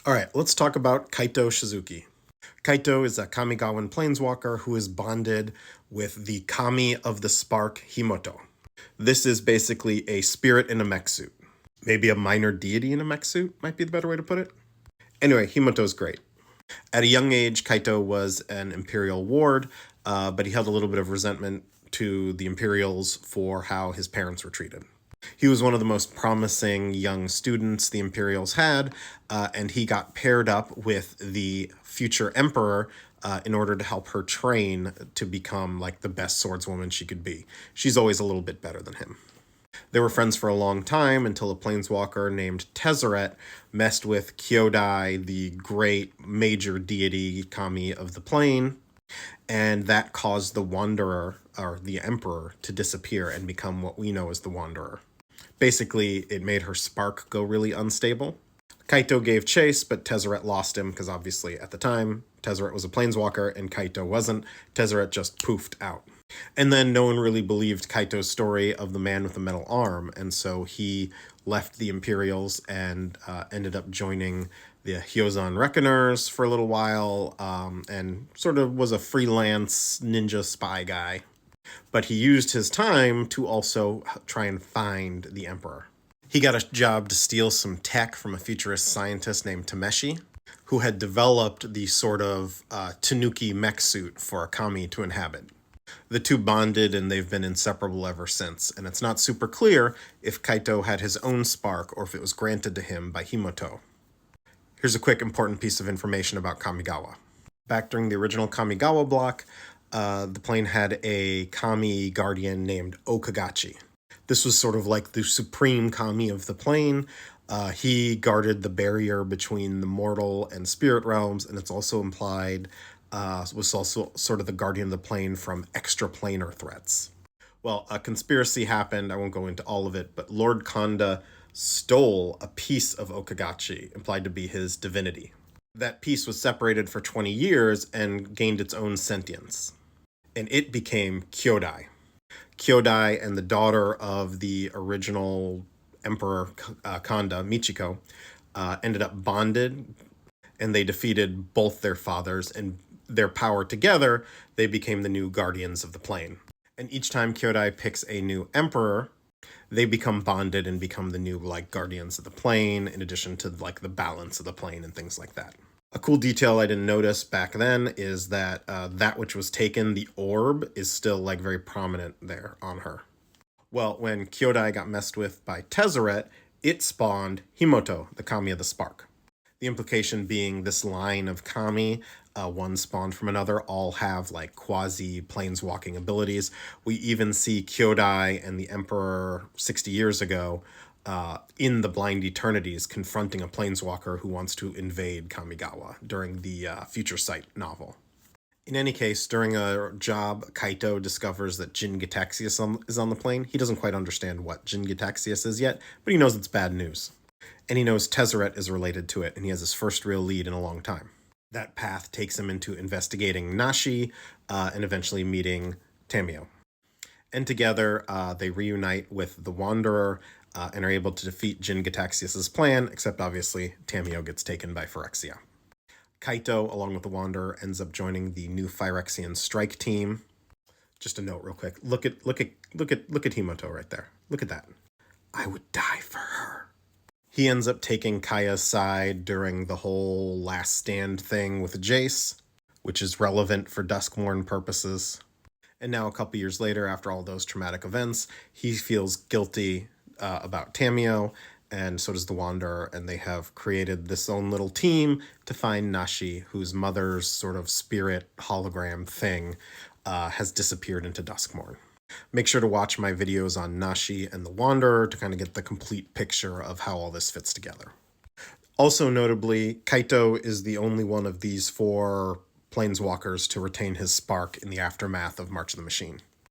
All right, let's talk about Kaito Shizuki. Kaito is a Kamigawan planeswalker who is bonded with the Kami of the Spark, Himoto. This is basically a spirit in a mech suit. Maybe a minor deity in a mech suit might be the better way to put it. Anyway, Himoto's great. At a young age, Kaito was an Imperial ward, but he held a little bit of resentment to the Imperials for how his parents were treated. He was one of the most promising young students the Imperials had, and he got paired up with the future Emperor in order to help her train to become like the best swordswoman she could be. She's always a little bit better than him. They were friends for a long time until a planeswalker named Tezzeret messed with Kyodai, the great major deity kami of the plane, and that caused the Wanderer, or the Emperor, to disappear and become what we know as the Wanderer. Basically, it made her spark go really unstable. Kaito gave chase, but Tezzeret lost him because obviously at the time, Tezzeret was a planeswalker and Kaito wasn't. Tezzeret just poofed out. And then no one really believed Kaito's story of the man with the metal arm, and so he left the Imperials and ended up joining the Hyozan Reckoners for a little while, and sort of was a freelance ninja spy guy. But he used his time to also try and find the Emperor. He got a job to steal some tech from a futurist scientist named Tameshi, who had developed the sort of Tanuki mech suit for a kami to inhabit. The two bonded and they've been inseparable ever since, and it's not super clear if Kaito had his own spark or if it was granted to him by Himoto. Here's a quick important piece of information about Kamigawa. Back during the original Kamigawa block, the plane had a kami guardian named Okagachi. This was sort of like the supreme kami of the plane. He guarded the barrier between the mortal and spirit realms, and it's also implied was also sort of the guardian of the plane from extraplanar threats. Well, a conspiracy happened. I won't go into all of it, but Lord Kanda stole a piece of Okagachi, implied to be his divinity. That piece was separated for 20 years and gained its own sentience. And it became Kyodai. Kyodai and the daughter of the original Emperor Kanda, Michiko, ended up bonded, and they defeated both their fathers, and their power together, they became the new guardians of the plane. And each time Kyodai picks a new emperor, they become bonded and become the new guardians of the plane, in addition to the balance of the plane and things like that. A cool detail I didn't notice back then is that that which was taken, the orb, is still very prominent there on her. Well, when Kyodai got messed with by Tezzeret, it spawned Himoto, the kami of the spark. The implication being this line of kami, one spawned from another, all have quasi-planeswalking abilities. We even see Kyodai and the Emperor 60 years ago in the Blind Eternities confronting a planeswalker who wants to invade Kamigawa during the Future Sight novel. In any case, during a job, Kaito discovers that Jin Gitaxias is on the plane. He doesn't quite understand what Jin Gitaxias is yet, but he knows it's bad news. And he knows Tezzeret is related to it, and he has his first real lead in a long time. That path takes him into investigating Nashi and eventually meeting Tamio. And together, they reunite with the Wanderer and are able to defeat Jin Gitaxias' plan, except obviously Tamio gets taken by Phyrexia. Kaito, along with the Wanderer, ends up joining the new Phyrexian strike team. Just a note real quick. Look at Himoto right there. Look at that. I would die for her. He ends up taking Kaya's side during the whole last stand thing with Jace, which is relevant for Duskmourn purposes. And now a couple years later, after all those traumatic events, he feels guilty about Tamio, and so does the Wanderer, and they have created this own little team to find Nashi, whose mother's sort of spirit hologram thing has disappeared into Duskmourn. Make sure to watch my videos on Nashi and the Wanderer to kind of get the complete picture of how all this fits together. Also notably, Kaito is the only one of these 4 planeswalkers to retain his spark in the aftermath of March of the Machine.